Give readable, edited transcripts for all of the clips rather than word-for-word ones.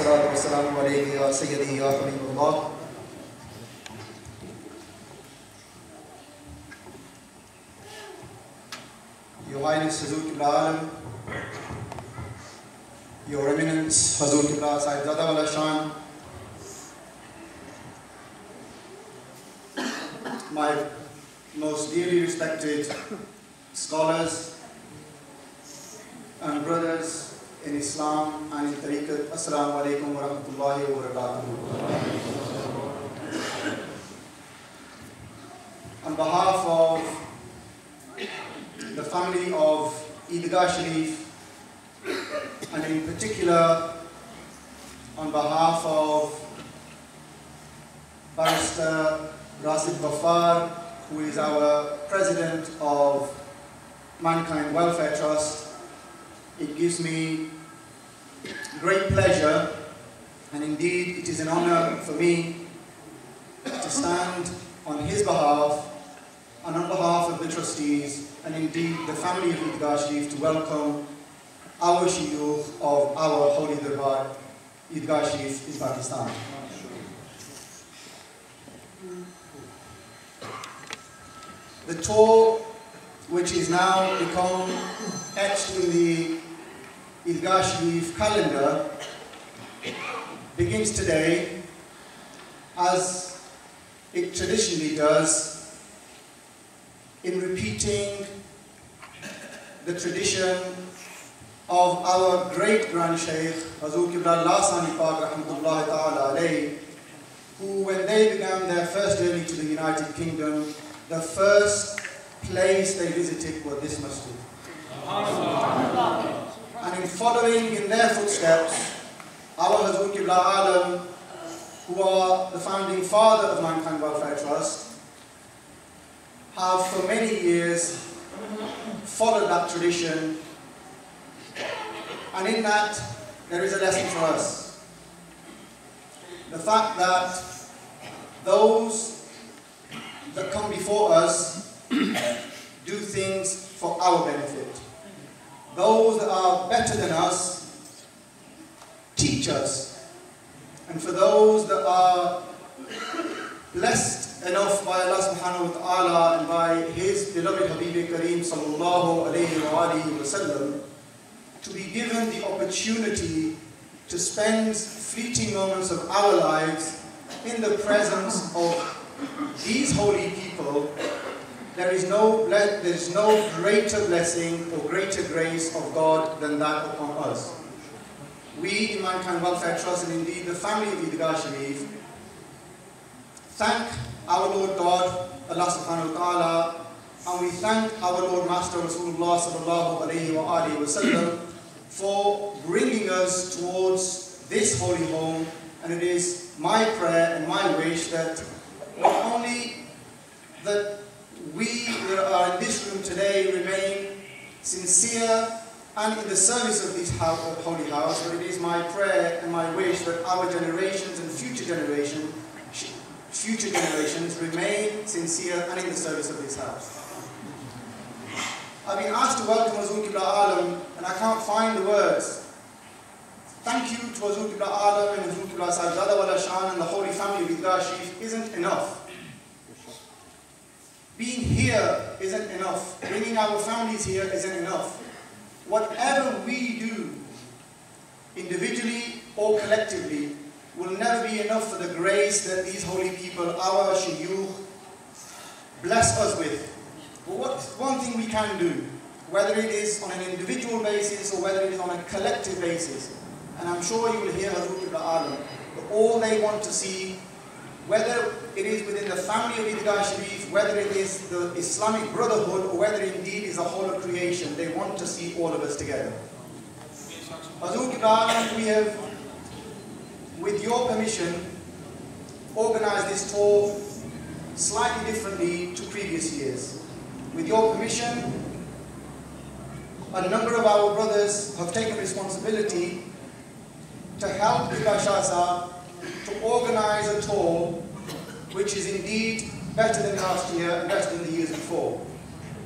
والصلاة والسلام عليك يا سيدي يا حبيب الله. Your Highness Hazur Qibla Alam, Your Eminence Hazur Qibla Sahib Zada wala Shan, my most dearly respected scholars and brothers in Islam and in Tariq, Assalamu alaikum wa rahmatullahi wa barakatuh. On behalf of the family of Eidgah Sharif, and in particular on behalf of Barrister Rashid, who is our President of Mankind Welfare Trust, it gives me great pleasure, and indeed it is an honor for me to stand on his behalf and on behalf of the trustees and indeed the family of Eidgah Sharif to welcome our shuyukh of our Holy Darbar, Eidgah Sharif in Pakistan. The tour, which is now become etched in the Eidgah Sharif calendar, begins today, as it traditionally does, in repeating the tradition of our great Grand Shaykh, Hazur Qibla Lasani Pak Rahmatullahi Ta'ala alayhi, who, when they began their first journey to the United Kingdom, the first place they visited was this masjid. And in following in their footsteps, our Hazur Qibla Alam, who are the founding father of Mankind Welfare Trust, have for many years followed that tradition, and in that there is a lesson for us. The fact that those that come before us do things for our benefit. Those that are better than us teach us. And for those that are blessed enough by Allah subhanahu wa ta'ala and by His beloved Habib Kareem sallallahu alayhi wa alihi wa sallam to be given the opportunity to spend fleeting moments of our lives in the presence of these holy people, there is no greater blessing or greater grace of God than that upon us. We in Mankind Welfare Trust, and indeed the family of Eidgah Sharif, thank our Lord God, Allah subhanahu wa ta'ala, and we thank our Lord Master Rasulullah sallallahu alayhi wa alihi wa sallam for bringing us towards this holy home. And it is my prayer and my wish that not only that we that are in this room today remain sincere and in the service of this holy house, but it is my prayer and my wish that our generations and future generations remain sincere and in the service of this house. I've been asked to welcome Hazur Qibla Alam, and I can't find the words. Thank you to Hazur Qibla Alam and Hazur Qibla Sahib Zada wala Shan and the holy family of Eidgah Sharif isn't enough. Being here isn't enough. Bringing our families here isn't enough. Whatever we do, individually or collectively, will never be enough for the grace that these holy people, our shuyukh, bless us with. But what's one thing we can do, whether it is on an individual basis or whether it is on a collective basis, and I'm sure you will hear Hazur Qibla Alam, but all they want to see, whether it is within the family of Eidgah Sharif, whether it is the Islamic Brotherhood, or whether indeed is the whole of creation, they want to see all of us together. Hazur Qibla Alam, we have, with your permission, organized this tour slightly differently to previous years. With your permission, a number of our brothers have taken responsibility to help Eidgah Sharif to organize a tour which is indeed better than last year and better than the years before.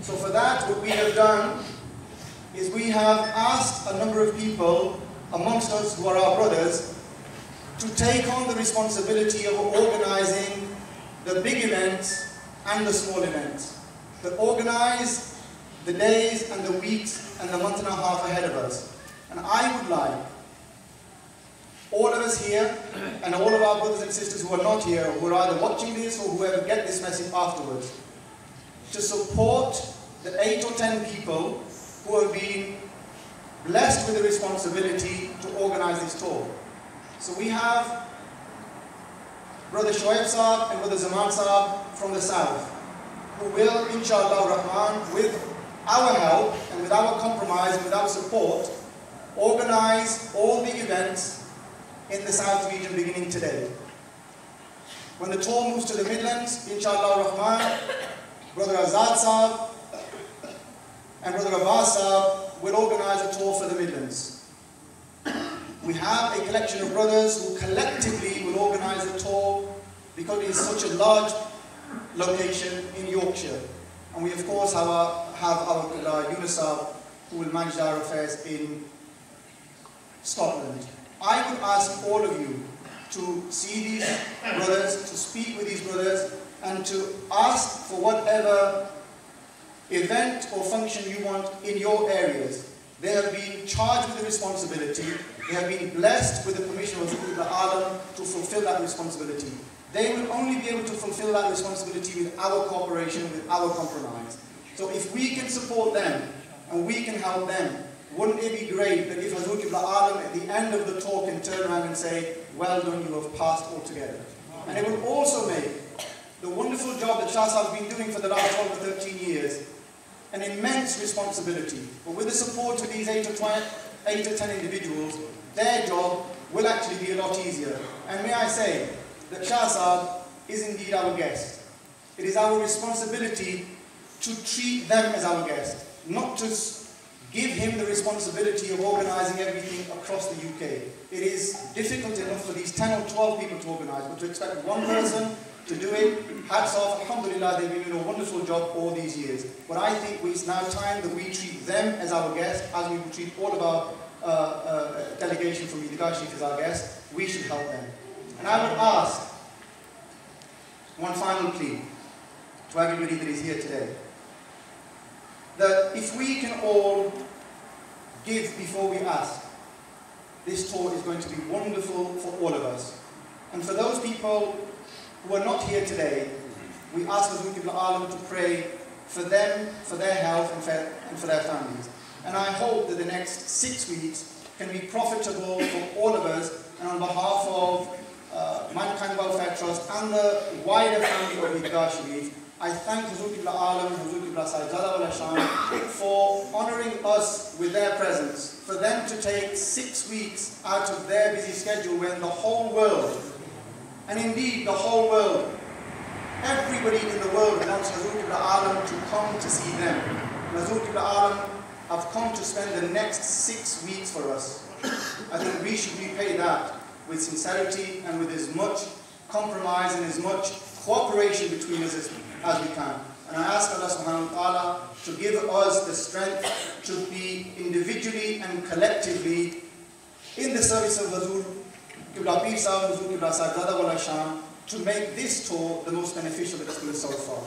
So for that, what we have done is we have asked a number of people amongst us who are our brothers to take on the responsibility of organising the big events and the small events, to organise the days and the weeks and the month and a half ahead of us. And I would like all of us here and all of our brothers and sisters who are not here, who are either watching this or whoever get this message afterwards, to support the 8 or 10 people who have been blessed with the responsibility to organise this tour. So we have Brother Shoaib Sahib and Brother Zaman Sahib from the south, who will, inshallah Rahman, with our help and with our compromise and with our support, organise all the events in the south region beginning today. When the tour moves to the Midlands, inshallah Rahman, Brother Azad Sahib and Brother Abbas Sahib will organise a tour for the Midlands. We have a collection of brothers who collectively will organise a tour because it is such a large location in Yorkshire. And we of course have our Yunus Sahib who will manage our affairs in Scotland. I would ask all of you to see these brothers, to speak with these brothers, and to ask for whatever event or function you want in your areas. They have been charged with the responsibility. They have been blessed with the permission of the Alam to fulfill that responsibility. They will only be able to fulfill that responsibility with our cooperation, with our compromise. So if we can support them and we can help them, wouldn't it be great that if Hazrat Qibla Alam at the end of the talk can turn around and say, well done, you have passed altogether. And it will also make the wonderful job that Shah Sahib has been doing for the last 12 or 13 years an immense responsibility. But with the support of these 8 or 10 individuals, their job will actually be a lot easier. And may I say that Shah Sahib is indeed our guest. It is our responsibility to treat them as our guest, not to give him the responsibility of organising everything across the UK. It is difficult enough for these 10 or 12 people to organise, but to expect one person to do it, hats off, alhamdulillah, they've been doing a wonderful job all these years. But I think it's now time that we treat them as our guest, as we will treat all of our delegation from Idgah Sharif as our guest. We should help them. And I would ask one final plea to everybody that is here today, that if we can all give before we ask, this tour is going to be wonderful for all of us. And for those people who are not here today, we ask Hazrat Qibla Alam to pray for them, for their health and for their families. And I hope that the next 6 weeks can be profitable for all of us, and on behalf of Mankind Welfare Trust and the wider family of Idgah Sharif, I thank Hazrat Qibla Alam and Hazrat Qibla Sahib for honouring us with their presence, for them to take 6 weeks out of their busy schedule when the whole world, and indeed the whole world, everybody in the world wants Hazrat Qibla Alam to come to see them. Hazrat Qibla Alam have come to spend the next 6 weeks for us. I think we should repay that with sincerity and with as much compromise and as much cooperation between us as we can. And I ask Allah subhanahu wa ta'ala to give us the strength to be individually and collectively in the service of Hazrat Qibla Pir Sahib, Hazrat Qibla Sahib Zada wal Asham, to make this tour the most beneficial that it's been so far.